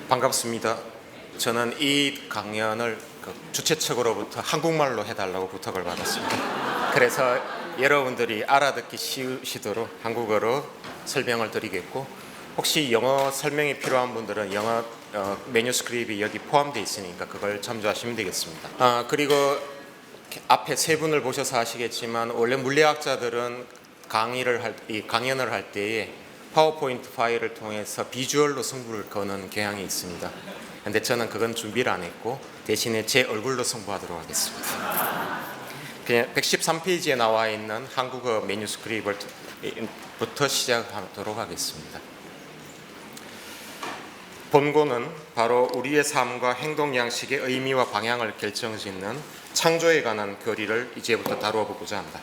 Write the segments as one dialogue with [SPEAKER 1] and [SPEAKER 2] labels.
[SPEAKER 1] 반갑습니다. 저는 이 강연을 주최 측으로부터 한국말로 해달라고 부탁을 받았습니다. 그래서 여러분들이 알아듣기 쉬우시도록 한국어로 설명을 드리겠고, 혹시 영어 설명이 필요한 분들은 영어 매뉴스크립이 여기 포함되어 있으니까 그걸 참조하시면 되겠습니다. 그리고 앞에 세 분을 보셔서 아시겠지만 원래 물리학자들은 강연을 할 때에 파워포인트 파일을 통해서 비주얼로 승부를 거는 경향이 있습니다. 근데 저는 그건 준비를 안 했고 대신에 제 얼굴로 승부하도록 하겠습니다. 그냥 113페이지에 나와 있는 한국어 매뉴스크립부터 시작하도록 하겠습니다. 본고는 바로 우리의 삶과 행동 양식의 의미와 방향을 결정짓는 창조에 관한 교리를 이제부터 다루어 보고자 한다.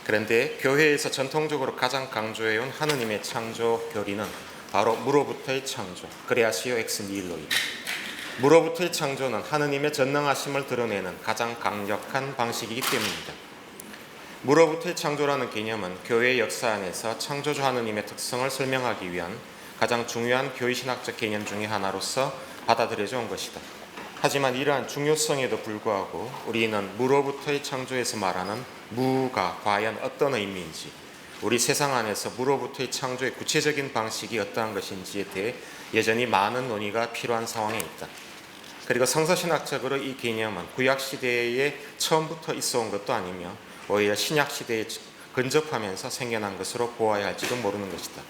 [SPEAKER 1] 그런데 교회에서 전통적으로 가장 강조해온 하느님의 창조 교리는 바로 무로부터의 창조, 크레아시오 엑스 니힐로이다. 무로부터의 창조는 하느님의 전능하심을 드러내는 가장 강력한 방식이기 때문입니다. 무로부터의 창조라는 개념은 교회의 역사 안에서 창조주 하느님의 특성을 설명하기 위한 가장 중요한 교회신학적 개념 중의 하나로서 받아들여져 온 것이다. 하지만 이러한 중요성에도 불구하고 우리는 무로부터의 창조에서 말하는 무가 과연 어떤 의미인지, 우리 세상 안에서 무로부터의 창조의 구체적인 방식이 어떠한 것인지에 대해 여전히 많은 논의가 필요한 상황에 있다. 그리고 성서신학적으로 이 개념은 구약시대에 처음부터 있어 온 것도 아니며 오히려 신약시대에 근접하면서 생겨난 것으로 보아야 할지도 모르는 것이다.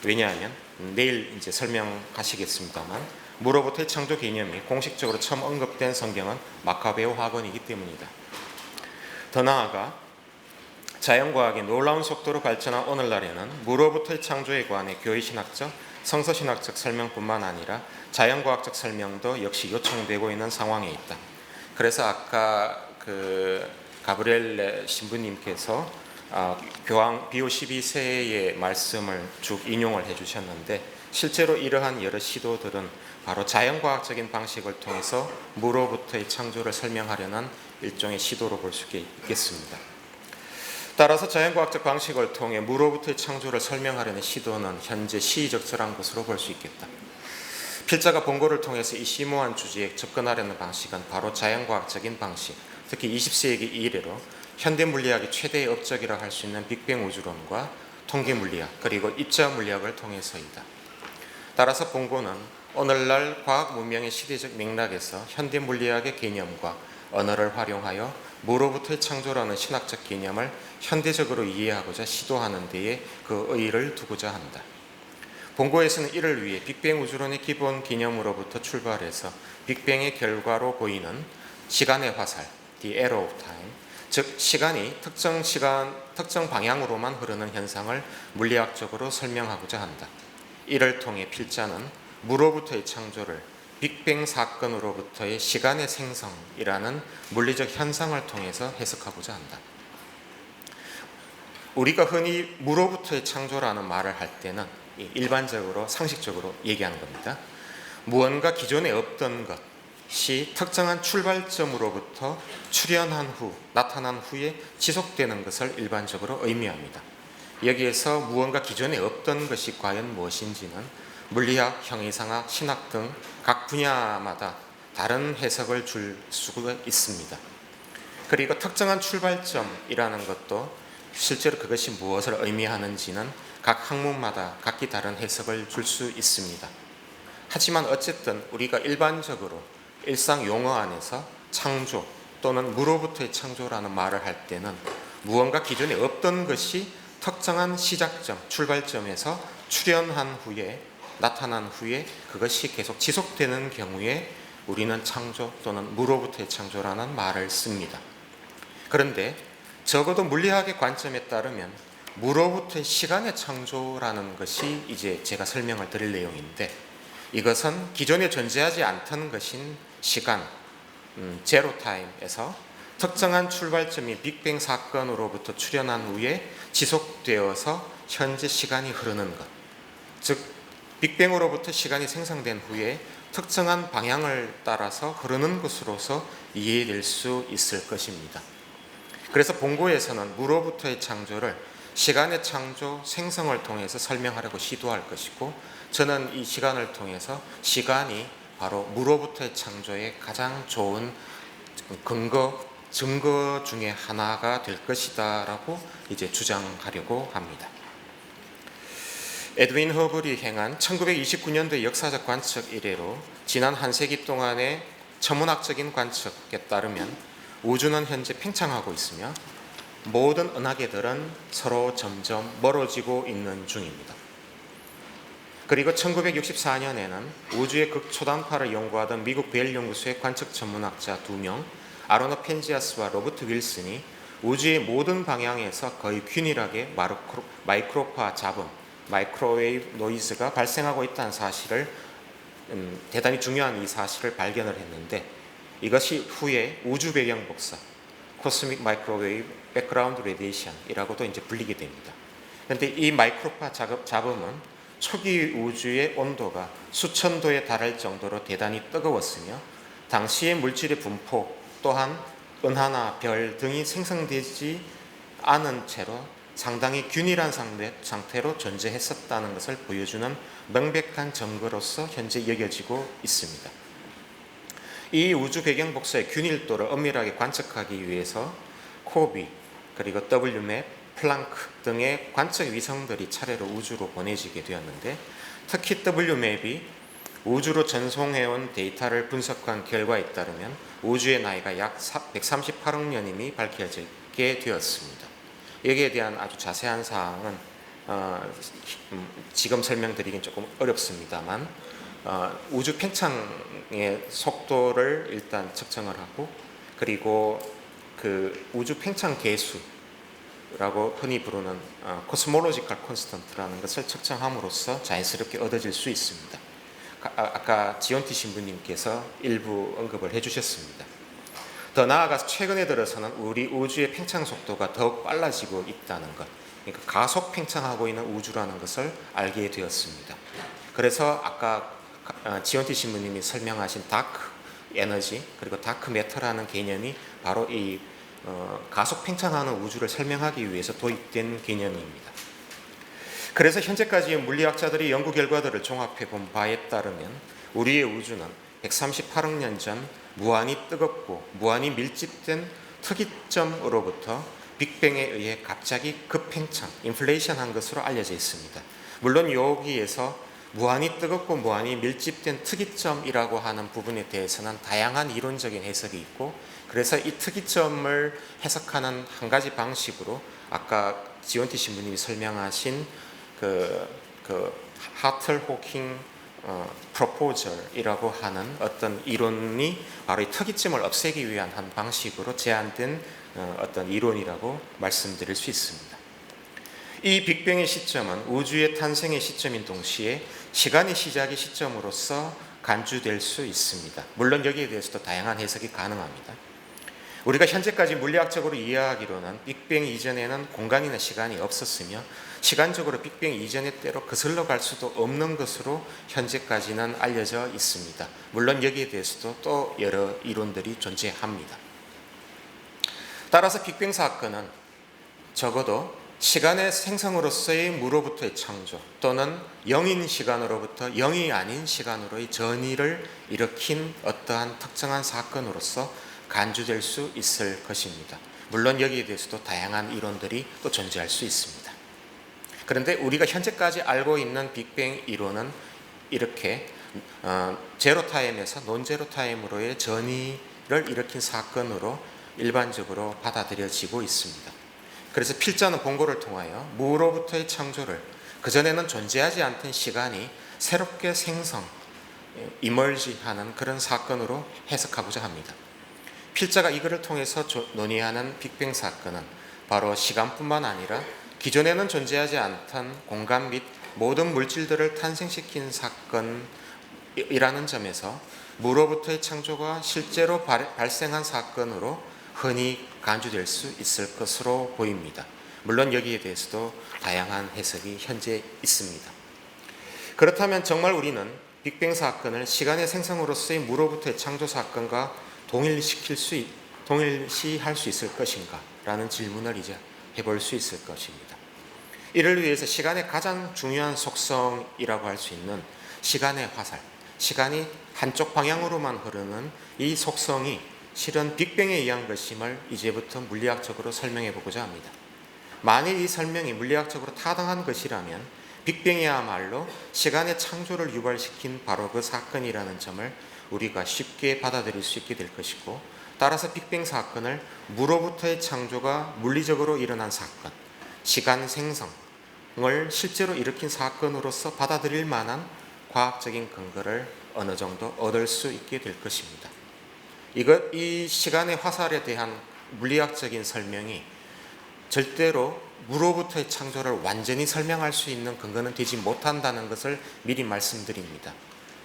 [SPEAKER 1] 왜냐하면 내일 이제 설명하시겠습니다만 무로부터의 창조 개념이 공식적으로 처음 언급된 성경은 마카베오 화권이기 때문이다. 더 나아가 자연과학이 놀라운 속도로 발전한 오늘날에는 무로부터의 창조에 관해 교회신학적, 성서신학적 설명뿐만 아니라 자연과학적 설명도 역시 요청되고 있는 상황에 있다. 그래서 아까 가브리엘 신부님께서 교황 비오 12세의 말씀을 쭉 인용을 해주셨는데, 실제로 이러한 여러 시도들은 바로 자연과학적인 방식을 통해서 무로부터의 창조를 설명하려는 일종의 시도로 볼 수 있겠습니다. 따라서 자연과학적 방식을 통해 무로부터의 창조를 설명하려는 시도는 현재 시의적절한 것으로 볼 수 있겠다. 필자가 본고를 통해서 이 심오한 주제에 접근하려는 방식은 바로 자연과학적인 방식, 특히 20세기 이래로 현대물리학의 최대의 업적이라 할 수 있는 빅뱅 우주론과 통계물리학 그리고 입자물리학을 통해서이다. 따라서 본고는 오늘날 과학 문명의 시대적 맥락에서 현대물리학의 개념과 언어를 활용하여 무로부터의 창조라는 신학적 개념을 현대적으로 이해하고자 시도하는 데에 그 의의를 두고자 한다. 본고에서는 이를 위해 빅뱅 우주론의 기본 개념으로부터 출발해서 빅뱅의 결과로 보이는 시간의 화살, the arrow of time, 즉 시간이 특정 방향으로만 흐르는 현상을 물리학적으로 설명하고자 한다. 이를 통해 필자는 무로부터의 창조를 빅뱅 사건으로부터의 시간의 생성이라는 물리적 현상을 통해서 해석하고자 한다. 우리가 흔히 무로부터의 창조라는 말을 할 때는 일반적으로 상식적으로 얘기하는 겁니다. 무언가 기존에 없던 것이 특정한 출발점으로부터 나타난 후에 지속되는 것을 일반적으로 의미합니다. 여기에서 무언가 기존에 없던 것이 과연 무엇인지는 물리학, 형이상학, 신학 등 각 분야마다 다른 해석을 줄 수가 있습니다. 그리고 특정한 출발점이라는 것도 실제로 그것이 무엇을 의미하는지는 각 학문마다 각기 다른 해석을 줄 수 있습니다. 하지만 어쨌든 우리가 일반적으로 일상 용어 안에서 창조 또는 무로부터의 창조라는 말을 할 때는 무언가 기존에 없던 것이 특정한 시작점, 출발점에서 나타난 후에 그것이 계속 지속되는 경우에 우리는 창조 또는 무로부터의 창조라는 말을 씁니다. 그런데 적어도 물리학의 관점에 따르면 무로부터의 시간의 창조라는 것이 이제 제가 설명을 드릴 내용인데, 이것은 기존에 존재하지 않던 것인 시간, 제로 타임에서 특정한 출발점이 빅뱅 사건으로부터 출현한 후에 지속되어서 현재 시간이 흐르는 것, 즉 빅뱅으로부터 시간이 생성된 후에 특정한 방향을 따라서 흐르는 것으로서 이해될 수 있을 것입니다. 그래서 본고에서는 무로부터의 창조를 시간의 창조, 생성을 통해서 설명하려고 시도할 것이고, 저는 이 시간을 통해서 시간이 바로 무로부터의 창조의 가장 좋은 증거 중에 하나가 될 것이다라고 이제 주장하려고 합니다. 에드윈 허블이 행한 1929년도의 역사적 관측 이래로 지난 한 세기 동안의 천문학적인 관측에 따르면 우주는 현재 팽창하고 있으며 모든 은하계들은 서로 점점 멀어지고 있는 중입니다. 그리고 1964년에는 우주의 극초단파를 연구하던 미국 베일 연구소의 관측 천문학자 2명, 아로너 펜지아스와 로버트 윌슨이 우주의 모든 방향에서 거의 균일하게 마이크로파 잡음, 마이크로웨이브 노이즈가 발생하고 있다는 사실을 대단히 중요한 이 사실을 발견을 했는데, 이것이 후에 우주 배경 복사, 코스믹 마이크로웨이브 백그라운드 레디에이션이라고도 이제 불리게 됩니다. 그런데 이 마이크로파 잡음은 초기 우주의 온도가 수천 도에 달할 정도로 대단히 뜨거웠으며 당시의 물질의 분포 또한 은하나 별 등이 생성되지 않은 채로 상당히 균일한 상태로 존재했었다는 것을 보여주는 명백한 증거로서 현재 여겨지고 있습니다. 이 우주 배경 복사의 균일도를 엄밀하게 관측하기 위해서 코비, 그리고 WMAP, 플랑크 등의 관측 위성들이 차례로 우주로 보내지게 되었는데, 특히 WMAP이 우주로 전송해온 데이터를 분석한 결과에 따르면 우주의 나이가 약 138억 년임이 밝혀지게 되었습니다. 여기에 대한 아주 자세한 사항은 지금 설명드리긴 조금 어렵습니다만, 우주 팽창의 속도를 일단 측정을 하고, 그리고 그 우주 팽창 계수라고 흔히 부르는 코스몰로지컬 콘스턴트라는 것을 측정함으로써 자연스럽게 얻어질 수 있습니다. 아까 지온티 신부님께서 일부 언급을 해주셨습니다. 더 나아가서 최근에 들어서는 우리 우주의 팽창 속도가 더욱 빨라지고 있다는 것, 그러니까 가속 팽창하고 있는 우주라는 것을 알게 되었습니다. 그래서 아까 지온티 신부님이 설명하신 다크 에너지 그리고 다크 매터라는 개념이 바로 이 가속 팽창하는 우주를 설명하기 위해서 도입된 개념입니다. 그래서 현재까지의 물리학자들이 연구 결과들을 종합해 본 바에 따르면 우리의 우주는 138억 년 전 무한히 뜨겁고 무한히 밀집된 특이점으로부터 빅뱅에 의해 갑자기 급팽창, 인플레이션한 것으로 알려져 있습니다. 물론 여기에서 무한히 뜨겁고 무한히 밀집된 특이점이라고 하는 부분에 대해서는 다양한 이론적인 해석이 있고, 그래서 이 특이점을 해석하는 한 가지 방식으로 아까 지온티 신부님이 설명하신 하틀 호킹 프로포절이라고 하는 어떤 이론이 바로 이 특이점을 없애기 위한 한 방식으로 제안된 어떤 이론이라고 말씀드릴 수 있습니다. 이 빅뱅의 시점은 우주의 탄생의 시점인 동시에 시간의 시작의 시점으로서 간주될 수 있습니다. 물론 여기에 대해서도 다양한 해석이 가능합니다. 우리가 현재까지 물리학적으로 이해하기로는 빅뱅 이전에는 공간이나 시간이 없었으며 시간적으로 빅뱅 이전의 때로 거슬러 갈 수도 없는 것으로 현재까지는 알려져 있습니다. 물론 여기에 대해서도 또 여러 이론들이 존재합니다. 따라서 빅뱅 사건은 적어도 시간의 생성으로서의 무로부터의 창조 또는 영인 시간으로부터 영이 아닌 시간으로의 전이를 일으킨 어떠한 특정한 사건으로서 간주될 수 있을 것입니다. 물론 여기에 대해서도 다양한 이론들이 또 존재할 수 있습니다. 그런데 우리가 현재까지 알고 있는 빅뱅 이론은 이렇게 제로타임에서 논제로타임으로의 전이를 일으킨 사건으로 일반적으로 받아들여지고 있습니다. 그래서 필자는 본고를 통하여 무로부터의 창조를 그전에는 존재하지 않던 시간이 새롭게 생성, 이멀지하는 그런 사건으로 해석하고자 합니다. 필자가 이것을 통해서 논의하는 빅뱅 사건은 바로 시간뿐만 아니라 기존에는 존재하지 않던 공간 및 모든 물질들을 탄생시킨 사건이라는 점에서 무로부터의 창조가 실제로 발생한 사건으로 흔히 간주될 수 있을 것으로 보입니다. 물론 여기에 대해서도 다양한 해석이 현재 있습니다. 그렇다면 정말 우리는 빅뱅 사건을 시간의 생성으로서의 무로부터의 창조 사건과 동일시할 수 있을 것인가? 라는 질문을 이제 해볼 수 있을 것입니다. 이를 위해서 시간의 가장 중요한 속성이라고 할 수 있는 시간의 화살, 시간이 한쪽 방향으로만 흐르는 이 속성이 실은 빅뱅에 의한 것임을 이제부터 물리학적으로 설명해 보고자 합니다. 만일 이 설명이 물리학적으로 타당한 것이라면 빅뱅이야말로 시간의 창조를 유발시킨 바로 그 사건이라는 점을 우리가 쉽게 받아들일 수 있게 될 것이고, 따라서 빅뱅 사건을 무로부터의 창조가 물리적으로 일어난 사건, 시간 생성을 실제로 일으킨 사건으로서 받아들일 만한 과학적인 근거를 어느 정도 얻을 수 있게 될 것입니다. 이 시간의 화살에 대한 물리학적인 설명이 절대로 무로부터의 창조를 완전히 설명할 수 있는 근거는 되지 못한다는 것을 미리 말씀드립니다.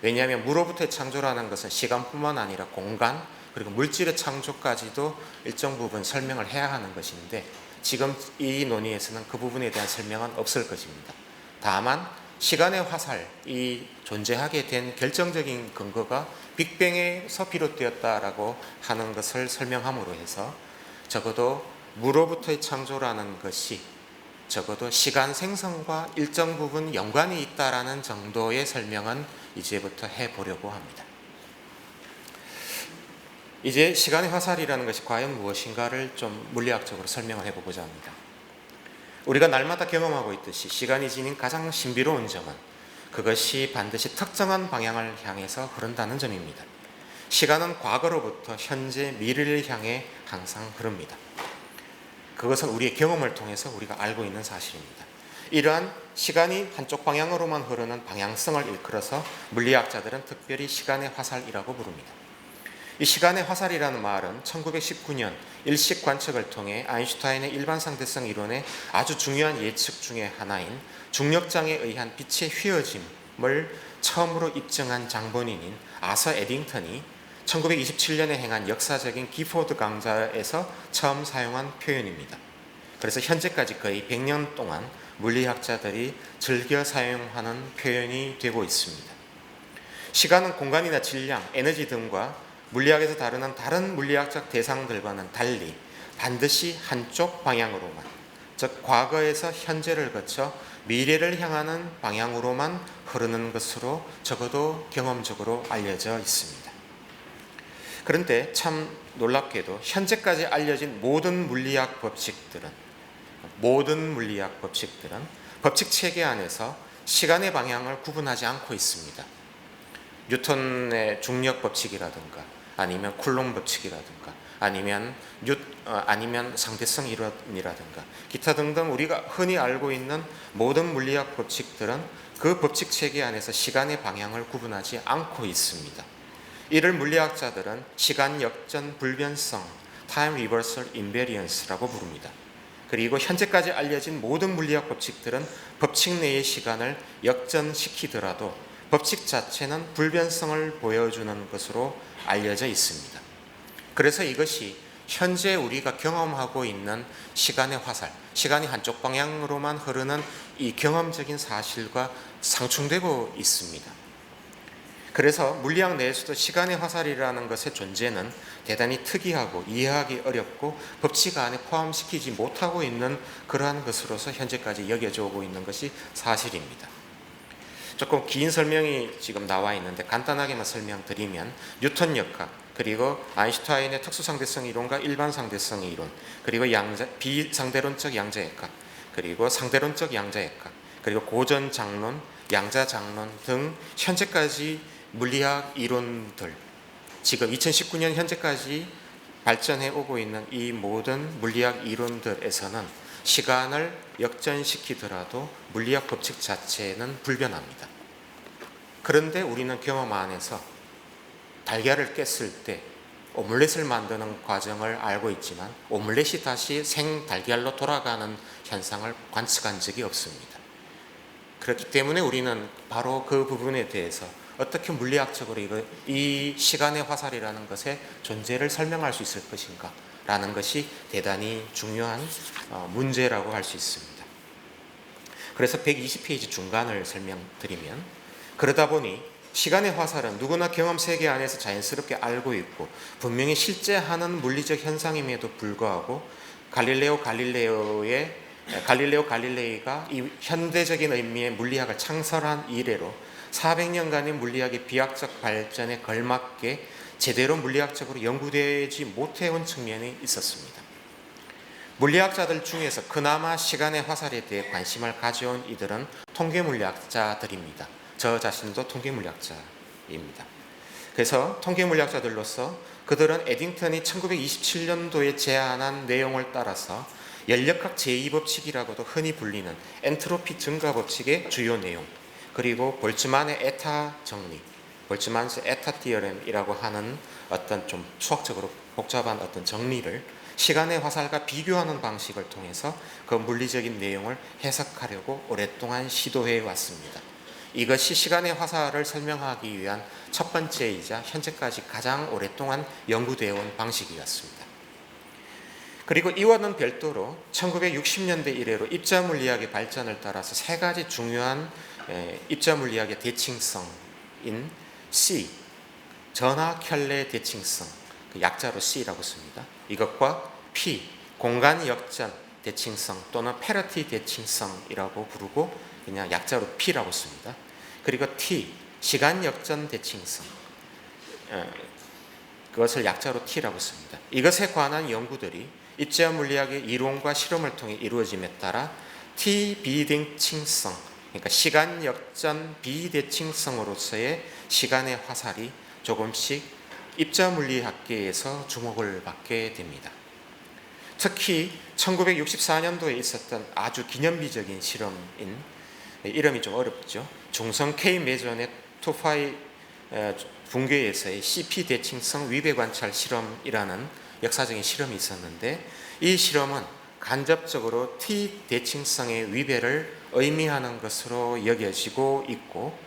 [SPEAKER 1] 왜냐하면 무로부터의 창조라는 것은 시간뿐만 아니라 공간 그리고 물질의 창조까지도 일정 부분 설명을 해야 하는 것인데, 지금 이 논의에서는 그 부분에 대한 설명은 없을 것입니다. 다만 시간의 화살이 존재하게 된 결정적인 근거가 빅뱅에서 비롯되었다라고 하는 것을 설명함으로 해서 적어도 무로부터의 창조라는 것이 적어도 시간 생성과 일정 부분 연관이 있다라는 정도의 설명은 이제부터 해보려고 합니다. 이제 시간의 화살이라는 것이 과연 무엇인가를 좀 물리학적으로 설명을 해보고자 합니다. 우리가 날마다 경험하고 있듯이 시간이 지닌 가장 신비로운 점은 그것이 반드시 특정한 방향을 향해서 흐른다는 점입니다. 시간은 과거로부터 현재, 미래를 향해 항상 흐릅니다. 그것은 우리의 경험을 통해서 우리가 알고 있는 사실입니다. 이러한 시간이 한쪽 방향으로만 흐르는 방향성을 일컬어서 물리학자들은 특별히 시간의 화살이라고 부릅니다. 이 시간의 화살이라는 말은 1919년 일식 관측을 통해 아인슈타인의 일반상대성 이론의 아주 중요한 예측 중의 하나인 중력장에 의한 빛의 휘어짐을 처음으로 입증한 장본인인 아서 에딩턴이 1927년에 행한 역사적인 기포드 강좌에서 처음 사용한 표현입니다. 그래서 현재까지 거의 100년 동안 물리학자들이 즐겨 사용하는 표현이 되고 있습니다. 시간은 공간이나 질량, 에너지 등과 물리학에서 다루는 다른 물리학적 대상들과는 달리 반드시 한쪽 방향으로만, 즉 과거에서 현재를 거쳐 미래를 향하는 방향으로만 흐르는 것으로 적어도 경험적으로 알려져 있습니다. 그런데 참 놀랍게도 현재까지 알려진 모든 물리학 법칙들은 법칙 체계 안에서 시간의 방향을 구분하지 않고 있습니다. 뉴턴의 중력 법칙이라든가 아니면 쿨롱 법칙이라든가 아니면 상대성 이론이라든가 기타 등등 우리가 흔히 알고 있는 모든 물리학 법칙들은 그 법칙 체계 안에서 시간의 방향을 구분하지 않고 있습니다. 이를 물리학자들은 시간 역전 불변성, Time Reversal Invariance라고 부릅니다. 그리고 현재까지 알려진 모든 물리학 법칙들은 법칙 내의 시간을 역전시키더라도 법칙 자체는 불변성을 보여주는 것으로 알려져 있습니다. 그래서 이것이 현재 우리가 경험하고 있는 시간의 화살, 시간이 한쪽 방향으로만 흐르는 이 경험적인 사실과 상충되고 있습니다. 그래서 물리학 내에서도 시간의 화살이라는 것의 존재는 대단히 특이하고 이해하기 어렵고 법칙 안에 포함시키지 못하고 있는 그러한 것으로서 현재까지 여겨져 오고 있는 것이 사실입니다. 조금 긴 설명이 지금 나와 있는데 간단하게만 설명드리면 뉴턴 역학, 그리고 아인슈타인의 특수상대성 이론과 일반상대성 이론, 그리고 비상대론적 양자역학, 그리고 상대론적 양자역학, 그리고 고전장론, 양자장론 등 현재까지 물리학 이론들, 지금 2019년 현재까지 발전해 오고 있는 이 모든 물리학 이론들에서는 시간을 역전시키더라도 물리학 법칙 자체는 불변합니다. 그런데 우리는 경험 안에서 달걀을 깼을 때 오믈렛을 만드는 과정을 알고 있지만 오믈렛이 다시 생달걀로 돌아가는 현상을 관측한 적이 없습니다. 그렇기 때문에 우리는 바로 그 부분에 대해서 어떻게 물리학적으로 이 시간의 화살이라는 것의 존재를 설명할 수 있을 것인가 라는 것이 대단히 중요한 문제라고 할 수 있습니다. 그래서 120페이지 중간을 설명드리면, 그러다 보니 시간의 화살은 누구나 경험 세계 안에서 자연스럽게 알고 있고 분명히 실제하는 물리적 현상임에도 불구하고 갈릴레오의 갈릴레오 갈릴레이가 이 현대적인 의미의 물리학을 창설한 이래로 400년간의 물리학의 비약적 발전에 걸맞게 제대로 물리학적으로 연구되지 못해온 측면이 있었습니다. 물리학자들 중에서 그나마 시간의 화살에 대해 관심을 가져온 이들은 통계물리학자들입니다. 저 자신도 통계물리학자입니다. 그래서 통계물리학자들로서 그들은 에딩턴이 1927년도에 제안한 내용을 따라서 연력학 제2법칙이라고도 흔히 불리는 엔트로피 증가 법칙의 주요 내용, 그리고 볼츠만의 에타 정리, 볼츠만스 에타 티어렘이라고 하는 어떤 좀 수학적으로 복잡한 어떤 정리를 시간의 화살과 비교하는 방식을 통해서 그 물리적인 내용을 해석하려고 오랫동안 시도해 왔습니다. 이것이 시간의 화살을 설명하기 위한 첫 번째이자 현재까지 가장 오랫동안 연구되어 온 방식이었습니다. 그리고 이와는 별도로 1960년대 이래로 입자물리학의 발전을 따라서 세 가지 중요한 입자물리학의 대칭성인 C, 전하켤레 대칭성, 약자로 C라고 씁니다. 이것과 P, 공간 역전 대칭성 또는 페러티 대칭성이라고 부르고 그냥 약자로 P라고 씁니다. 그리고 T, 시간 역전 대칭성, 그것을 약자로 T라고 씁니다. 이것에 관한 연구들이 입자 물리학의 이론과 실험을 통해 이루어짐에 따라 T 비대칭성, 그러니까 시간 역전 비대칭성으로서의 시간의 화살이 조금씩 입자 물리학계에서 주목을 받게 됩니다. 특히 1964년도에 있었던 아주 기념비적인 실험인, 이름이 좀 어렵죠. 중성 K 매전의 투파이 붕괴에서의 CP 대칭성 위배 관찰 실험이라는 역사적인 실험이 있었는데, 이 실험은 간접적으로 T 대칭성의 위배를 의미하는 것으로 여겨지고 있고,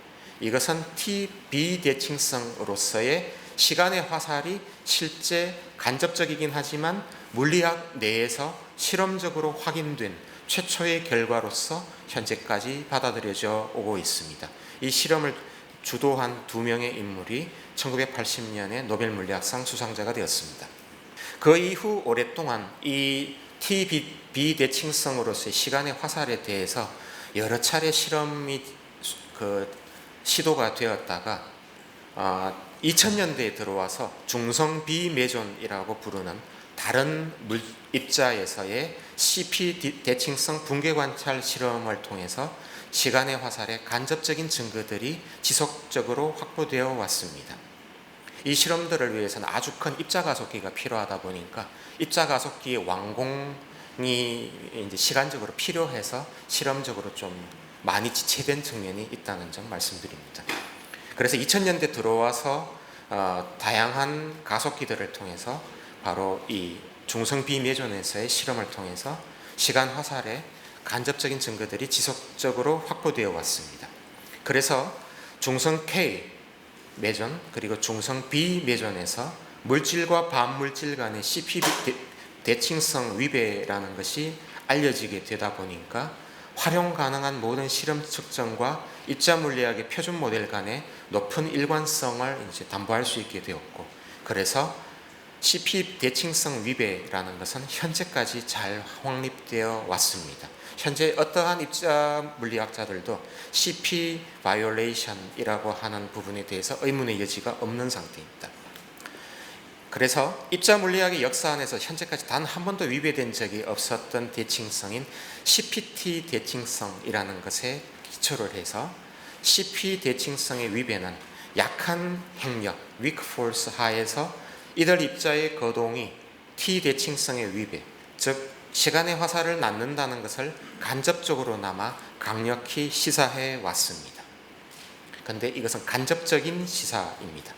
[SPEAKER 1] 이것은 T 비대칭성으로서의 시간의 화살이 실제 간접적이긴 하지만 물리학 내에서 실험적으로 확인된 최초의 결과로서 현재까지 받아들여져 오고 있습니다. 이 실험을 주도한 두 명의 인물이 1980년에 노벨 물리학상 수상자가 되었습니다. 그 이후 오랫동안 이 T 비대칭성으로서의 시간의 화살에 대해서 여러 차례 실험이 시도가 되었다가 2000년대에 들어와서 중성 비매존이라고 부르는 다른 입자에서의 CP 대칭성 붕괴 관찰 실험을 통해서 시간의 화살의 간접적인 증거들이 지속적으로 확보되어 왔습니다. 이 실험들을 위해서는 아주 큰 입자 가속기가 필요하다 보니까 입자 가속기의 완공이 이제 시간적으로 필요해서 실험적으로 좀 많이 지체된 측면이 있다는 점 말씀드립니다. 그래서 2000년대 들어와서 다양한 가속기들을 통해서 바로 이 중성 비매존에서의 실험을 통해서 시간 화살의 간접적인 증거들이 지속적으로 확보되어 왔습니다. 그래서 중성 K 매존 그리고 중성 B 매존에서 물질과 반물질 간의 CP 대칭성 위배라는 것이 알려지게 되다 보니까 활용 가능한 모든 실험 측정과 입자 물리학의 표준 모델 간의 높은 일관성을 이제 담보할 수 있게 되었고, 그래서 CP 대칭성 위배라는 것은 현재까지 잘 확립되어 왔습니다. 현재 어떠한 입자 물리학자들도 CP 바이올레이션이라고 하는 부분에 대해서 의문의 여지가 없는 상태입니다. 그래서 입자 물리학의 역사 안에서 현재까지 단 한 번도 위배된 적이 없었던 대칭성인 CPT 대칭성이라는 것에 기초를 해서 CP 대칭성의 위배는 약한 행력, weak force 하에서 이들 입자의 거동이 T 대칭성의 위배, 즉 시간의 화살을 낳는다는 것을 간접적으로나마 강력히 시사해 왔습니다. 그런데 이것은 간접적인 시사입니다.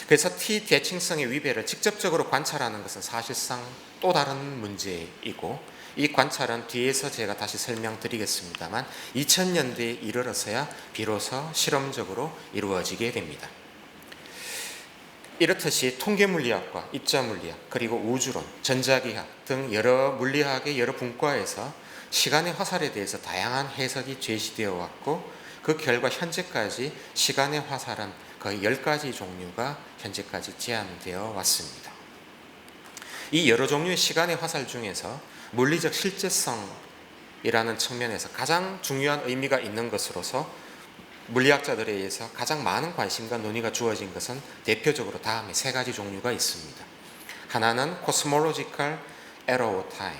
[SPEAKER 1] 그래서 T 대칭성의 위배를 직접적으로 관찰하는 것은 사실상 또 다른 문제이고, 이 관찰은 뒤에서 제가 다시 설명드리겠습니다만 2000년대에 이르러서야 비로소 실험적으로 이루어지게 됩니다. 이렇듯이 통계물리학과 입자물리학 그리고 우주론, 전자기학 등 여러 물리학의 여러 분과에서 시간의 화살에 대해서 다양한 해석이 제시되어 왔고, 그 결과 현재까지 시간의 화살은 거의 10가지 종류가 현재까지 제한되어 왔습니다. 이 여러 종류의 시간의 화살 중에서 물리적 실제성이 측면에서 가장 중요한 의미가 있는 것으로서 물리학자들에 의해서 가장 많은 관심과 논의가 주어진 것은 대표적으로 다음에 세 가지 종류가 있습니다. 하나는 Cosmological Arrow of Time,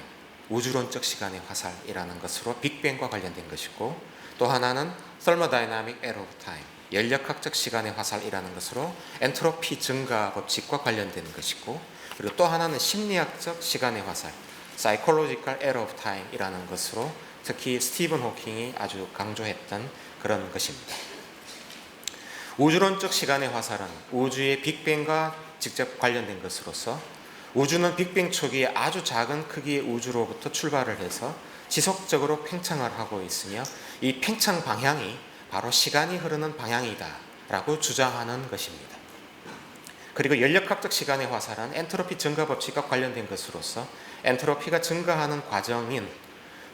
[SPEAKER 1] 우주론적 시간의 화살이라는 것으로 빅뱅과 관련된 것이고, 또 하나는 Thermodynamic Arrow of Time, 연력학적 시간의 화살이라는 것으로 엔트로피 증가 법칙과 관련된 것이고, 그리고 또 하나는 심리학적 시간의 화살, Psychological Arrow of Time이라는 것으로 특히 스티븐 호킹이 아주 강조했던 그런 것입니다. 우주론적 시간의 화살은 우주의 빅뱅과 직접 관련된 것으로서 우주는 빅뱅 초기에 아주 작은 크기의 우주로부터 출발을 해서 지속적으로 팽창을 하고 있으며 이 팽창 방향이 바로 시간이 흐르는 방향이다 라고 주장하는 것입니다. 그리고 연력학적 시간의 화살은 엔트로피 증가 법칙과 관련된 것으로서 엔트로피가 증가하는 과정인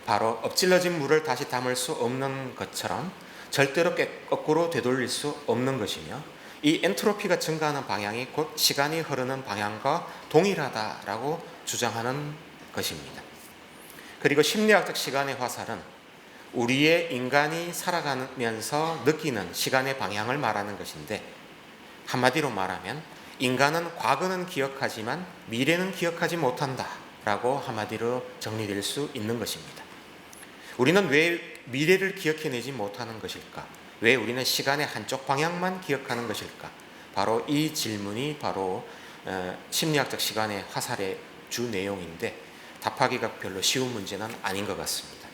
[SPEAKER 1] 바로 엎질러진 물을 다시 담을 수 없는 것처럼 절대로 거꾸로 되돌릴 수 없는 것이며, 이 엔트로피가 증가하는 방향이 곧 시간이 흐르는 방향과 동일하다라고 주장하는 것입니다. 그리고 심리학적 시간의 화살은 우리의 인간이 살아가면서 느끼는 시간의 방향을 말하는 것인데, 한마디로 말하면 인간은 과거는 기억하지만 미래는 기억하지 못한다 라고 한마디로 정리될 수 있는 것입니다. 우리는 왜 미래를 기억해내지 못하는 것일까? 왜 우리는 시간의 한쪽 방향만 기억하는 것일까? 바로 이 질문이 바로 심리학적 시간의 화살의 주 내용인데, 답하기가 별로 쉬운 문제는 아닌 것 같습니다.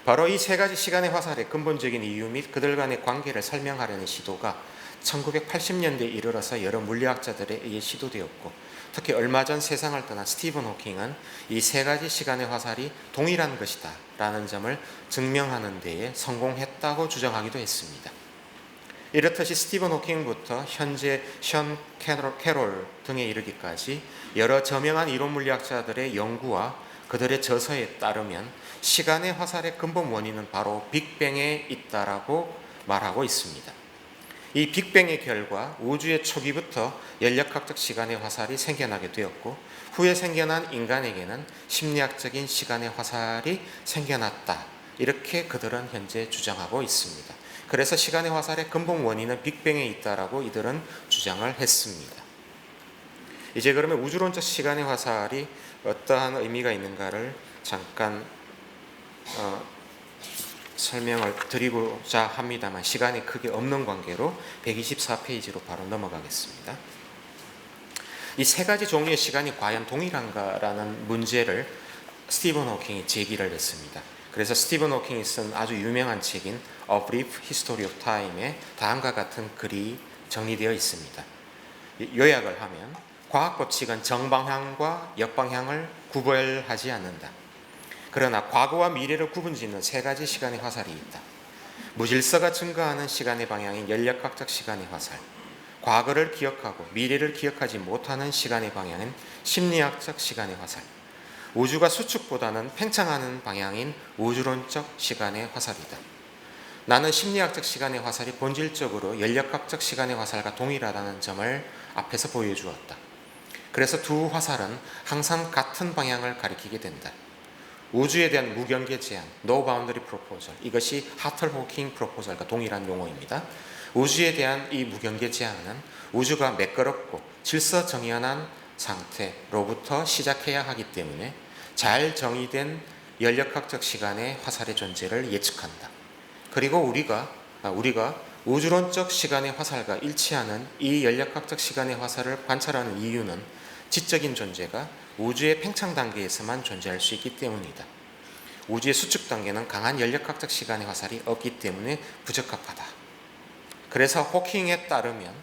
[SPEAKER 1] 바로 이 세 가지 시간의 화살의 근본적인 이유 및 그들 간의 관계를 설명하려는 시도가 1980년대에 이르러서 여러 물리학자들에 의해 시도되었고, 특히 얼마 전 세상을 떠난 스티븐 호킹은 이 세 가지 시간의 화살이 동일한 것이다 라는 점을 증명하는 데에 성공했다고 주장하기도 했습니다. 이렇듯이 스티븐 호킹부터 현재 션 캐롤 등에 이르기까지 여러 저명한 이론 물리학자들의 연구와 그들의 저서에 따르면 시간의 화살의 근본 원인은 바로 빅뱅에 있다라고 말하고 있습니다. 이 빅뱅의 결과 우주의 초기부터 연력학적 시간의 화살이 생겨나게 되었고, 후에 생겨난 인간에게는 심리학적인 시간의 화살이 생겨났다, 이렇게 그들은 현재 주장하고 있습니다. 그래서 시간의 화살의 근본 원인은 빅뱅에 있다라고 이들은 주장을 했습니다. 이제 그러면 우주론적 시간의 화살이 어떠한 의미가 있는가를 잠깐 설명을 드리고자 합니다만 시간이 크게 없는 관계로 124페이지로 바로 넘어가겠습니다. 이 세 가지 종류의 시간이 과연 동일한가라는 문제를 스티븐 호킹이 제기를 했습니다. 그래서 스티븐 호킹이 쓴 아주 유명한 책인 A Brief History of Time에 다음과 같은 글이 정리되어 있습니다. 요약을 하면 과학 법칙은 정방향과 역방향을 구별하지 않는다. 그러나 과거와 미래를 구분짓는 세 가지 시간의 화살이 있다. 무질서가 증가하는 시간의 방향인 연력학적 시간의 화살, 과거를 기억하고 미래를 기억하지 못하는 시간의 방향인 심리학적 시간의 화살, 우주가 수축보다는 팽창하는 방향인 우주론적 시간의 화살이다. 나는 심리학적 시간의 화살이 본질적으로 연력학적 시간의 화살과 동일하다는 점을 앞에서 보여주었다. 그래서 두 화살은 항상 같은 방향을 가리키게 된다. 우주에 대한 무경계 제한, No Boundary Proposal, 이것이 하틀-호킹 프로포절과 동일한 용어입니다. 우주에 대한 이 무경계 제한은 우주가 매끄럽고 질서정연한 상태로부터 시작해야 하기 때문에 잘 정의된 연력학적 시간의 화살의 존재를 예측한다. 그리고 우리가 우주론적 시간의 화살과 일치하는 이 연력학적 시간의 화살을 관찰하는 이유는 지적인 존재가 우주의 팽창 단계에서만 존재할 수 있기 때문이다. 우주의 수축 단계는 강한 연력학적 시간의 화살이 없기 때문에 부적합하다. 그래서 호킹에 따르면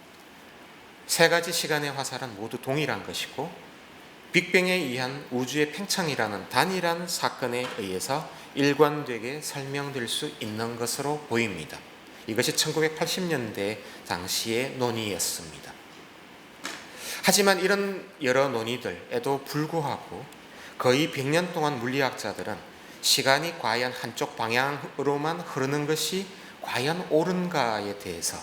[SPEAKER 1] 세 가지 시간의 화살은 모두 동일한 것이고, 빅뱅에 의한 우주의 팽창이라는 단일한 사건에 의해서 일관되게 설명될 수 있는 것으로 보입니다. 이것이 1980년대 당시의 논의였습니다. 하지만 이런 여러 논의들에도 불구하고 거의 100년 동안 물리학자들은 시간이 과연 한쪽 방향으로만 흐르는 것이 과연 옳은가에 대해서,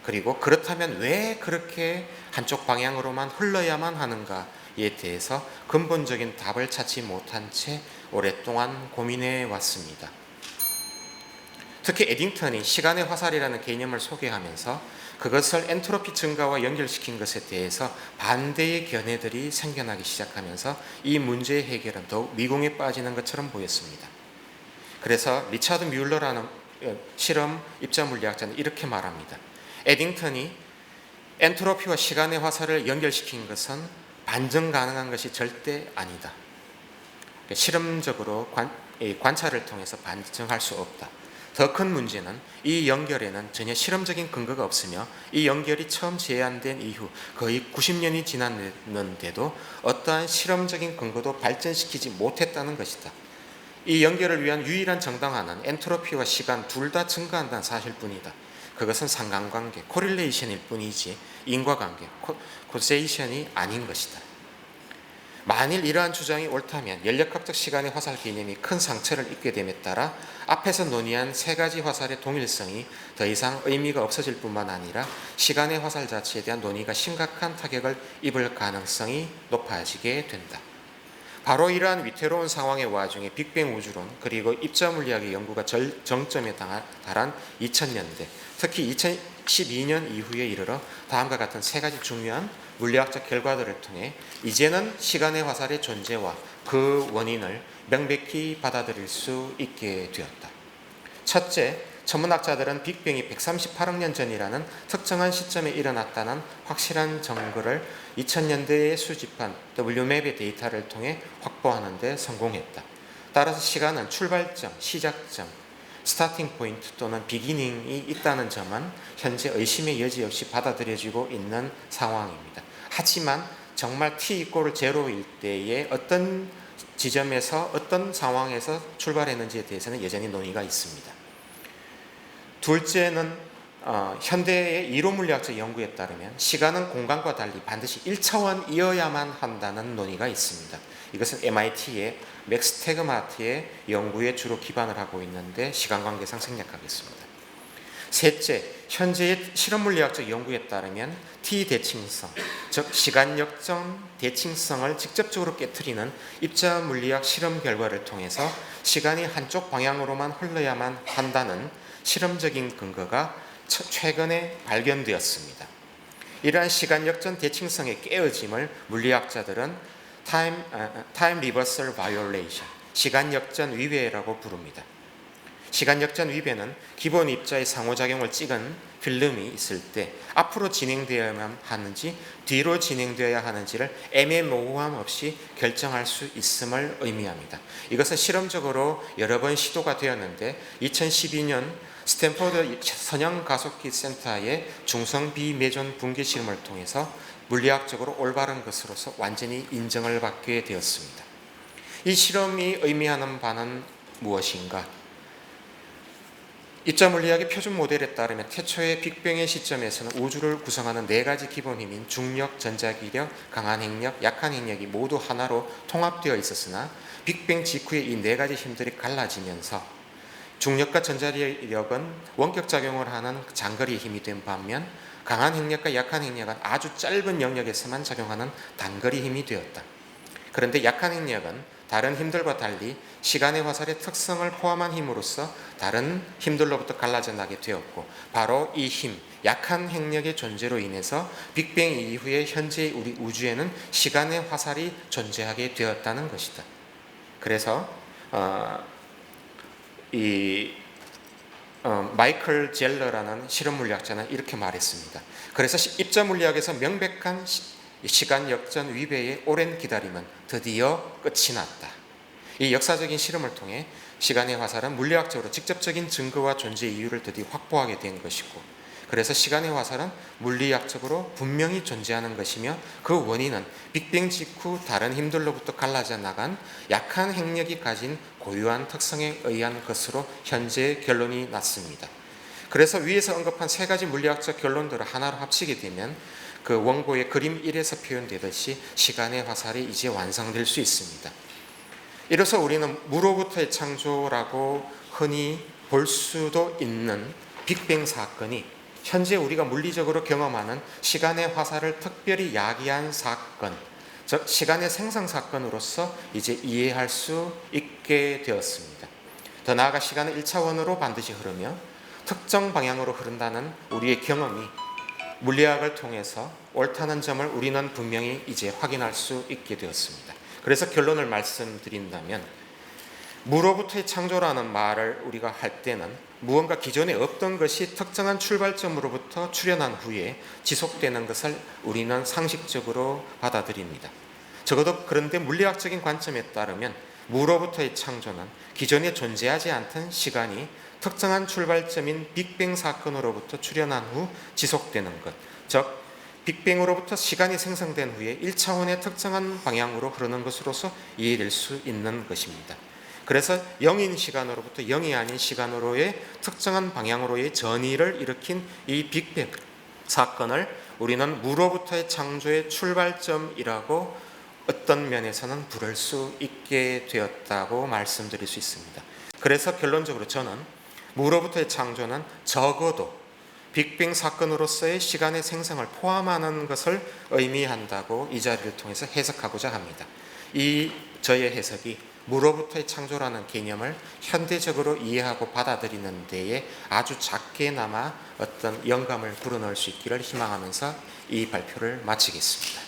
[SPEAKER 1] 그리고 그렇다면 왜 그렇게 한쪽 방향으로만 흘러야만 하는가에 대해서 근본적인 답을 찾지 못한 채 오랫동안 고민해 왔습니다. 특히 에딩턴이 시간의 화살이라는 개념을 소개하면서 그것을 엔트로피 증가와 연결시킨 것에 대해서 반대의 견해들이 생겨나기 시작하면서 이 문제의 해결은 더욱 미궁에 빠지는 것처럼 보였습니다. 그래서 리차드 뮬러라는 실험 입자물리학자는 이렇게 말합니다. 에딩턴이 엔트로피와 시간의 화살을 연결시킨 것은 반증 가능한 것이 절대 아니다. 실험적으로 관찰을 통해서 반증할 수 없다. 더 큰 문제는 이 연결에는 전혀 실험적인 근거가 없으며 이 연결이 처음 제안된 이후 거의 90년이 지났는데도 어떠한 실험적인 근거도 발전시키지 못했다는 것이다. 이 연결을 위한 유일한 정당화는 엔트로피와 시간 둘 다 증가한다는 사실뿐이다. 그것은 상관관계, 코릴레이션일 뿐이지 인과관계, 코세이션이 아닌 것이다. 만일 이러한 주장이 옳다면 연력학적 시간의 화살 개념이 큰 상처를 입게 됨에 따라 앞에서 논의한 세 가지 화살의 동일성이 더 이상 의미가 없어질 뿐만 아니라 시간의 화살 자체에 대한 논의가 심각한 타격을 입을 가능성이 높아지게 된다. 바로 이러한 위태로운 상황의 와중에 빅뱅 우주론 그리고 입자물리학의 연구가 정점에 달한 2000년대, 특히 2012년 이후에 이르러 다음과 같은 세 가지 중요한 물리학적 결과들을 통해 이제는 시간의 화살의 존재와 그 원인을 명백히 받아들일 수 있게 되었다. 첫째, 천문학자들은 빅뱅이 138억 년 전이라는 특정한 시점에 일어났다는 확실한 증거를 2000년대에 수집한 WMAP의 데이터를 통해 확보하는 데 성공했다. 따라서 시간은 출발점, 시작점, 스타팅 포인트 또는 비기닝이 있다는 점은 현재 의심의 여지 없이 받아들여지고 있는 상황입니다. 하지만 정말 t=0일 때에 어떤 지점에서 어떤 상황에서 출발했는지에 대해서는 여전히 논의가 있습니다. 둘째는 현대의 이론물리학적 연구에 따르면 시간은 공간과 달리 반드시 1차원이어야만 한다는 논의가 있습니다. 이것은 MIT의 맥스 태그마트의 연구에 주로 기반을 하고 있는데 시간관계상 생략하겠습니다. 셋째, 현재의 실험물리학적 연구에 따르면 T-대칭성, 즉 시간역전 대칭성을 직접적으로 깨트리는 입자물리학 실험 결과를 통해서 시간이 한쪽 방향으로만 흘러야만 한다는 실험적인 근거가 최근에 발견되었습니다. 이러한 시간역전 대칭성의 깨어짐을 물리학자들은 Time Reversal Violation, 시간역전 위배라고 부릅니다. 시간역전 위배는 기본 입자의 상호작용을 찍은 필름이 있을 때 앞으로 진행되어야만 하는지 뒤로 진행되어야 하는지를 애매모호함 없이 결정할 수 있음을 의미합니다. 이것은 실험적으로 여러 번 시도가 되었는데 2012년 스탠퍼드 선형가속기 센터의 중성 비매존 붕괴 실험을 통해서 물리학적으로 올바른 것으로서 완전히 인정을 받게 되었습니다. 이 실험이 의미하는 바는 무엇인가? 입자물리학의 표준 모델에 따르면 태초의 빅뱅의 시점에서는 우주를 구성하는 네 가지 기본 힘인 중력, 전자기력, 강한 핵력, 약한 핵력이 모두 하나로 통합되어 있었으나 빅뱅 직후에 이 네 가지 힘들이 갈라지면서 중력과 전자기력은 원격작용을 하는 장거리 힘이 된 반면 강한 핵력과 약한 핵력은 아주 짧은 영역에서만 작용하는 단거리 힘이 되었다. 그런데 약한 핵력은 다른 힘들과 달리 시간의 화살의 특성을 포함한 힘으로써 다른 힘들로부터 갈라져 나게 되었고 바로 이 힘, 약한 핵력의 존재로 인해서 빅뱅 이후에 현재의 우리 우주에는 시간의 화살이 존재하게 되었다는 것이다. 그래서 마이클 젤러라는 실험물리학자는 이렇게 말했습니다. 그래서 입자물리학에서 명백한 시간 역전 위배의 오랜 기다림은 드디어 끝이 났다. 이 역사적인 실험을 통해 시간의 화살은 물리학적으로 직접적인 증거와 존재 이유를 드디어 확보하게 된 것이고 그래서 시간의 화살은 물리학적으로 분명히 존재하는 것이며 그 원인은 빅뱅 직후 다른 힘들로부터 갈라져 나간 약한 핵력이 가진 고유한 특성에 의한 것으로 현재 결론이 났습니다. 그래서 위에서 언급한 세 가지 물리학적 결론들을 하나로 합치게 되면 그 원고의 그림 1에서 표현되듯이 시간의 화살이 이제 완성될 수 있습니다. 이로써 우리는 무로부터의 창조라고 흔히 볼 수도 있는 빅뱅 사건이 현재 우리가 물리적으로 경험하는 시간의 화살을 특별히 야기한 사건, 즉 시간의 생성 사건으로서 이제 이해할 수 있게 되었습니다. 더 나아가 시간은 1차원으로 반드시 흐르며 특정 방향으로 흐른다는 우리의 경험이 물리학을 통해서 옳다는 점을 우리는 분명히 이제 확인할 수 있게 되었습니다. 그래서 결론을 말씀드린다면 무로부터의 창조라는 말을 우리가 할 때는 무언가 기존에 없던 것이 특정한 출발점으로부터 출현한 후에 지속되는 것을 우리는 상식적으로 받아들입니다. 적어도 그런데 물리학적인 관점에 따르면 무로부터의 창조는 기존에 존재하지 않던 시간이 특정한 출발점인 빅뱅 사건으로부터 출현한 후 지속되는 것, 즉 빅뱅으로부터 시간이 생성된 후에 1차원의 특정한 방향으로 흐르는 것으로서 이해될 수 있는 것입니다. 그래서 0인 시간으로부터 0이 아닌 시간으로의 특정한 방향으로의 전이를 일으킨 이 빅뱅 사건을 우리는 무로부터의 창조의 출발점이라고 어떤 면에서는 부를 수 있게 되었다고 말씀드릴 수 있습니다. 그래서 결론적으로 저는 무로부터의 창조는 적어도 빅뱅 사건으로서의 시간의 생성을 포함하는 것을 의미한다고 이 자리를 통해서 해석하고자 합니다. 이 저의 해석이 무로부터의 창조라는 개념을 현대적으로 이해하고 받아들이는 데에 아주 작게나마 어떤 영감을 불어넣을 수 있기를 희망하면서 이 발표를 마치겠습니다.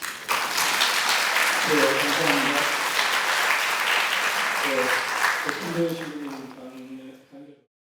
[SPEAKER 2] 네, 감사합니다. 네,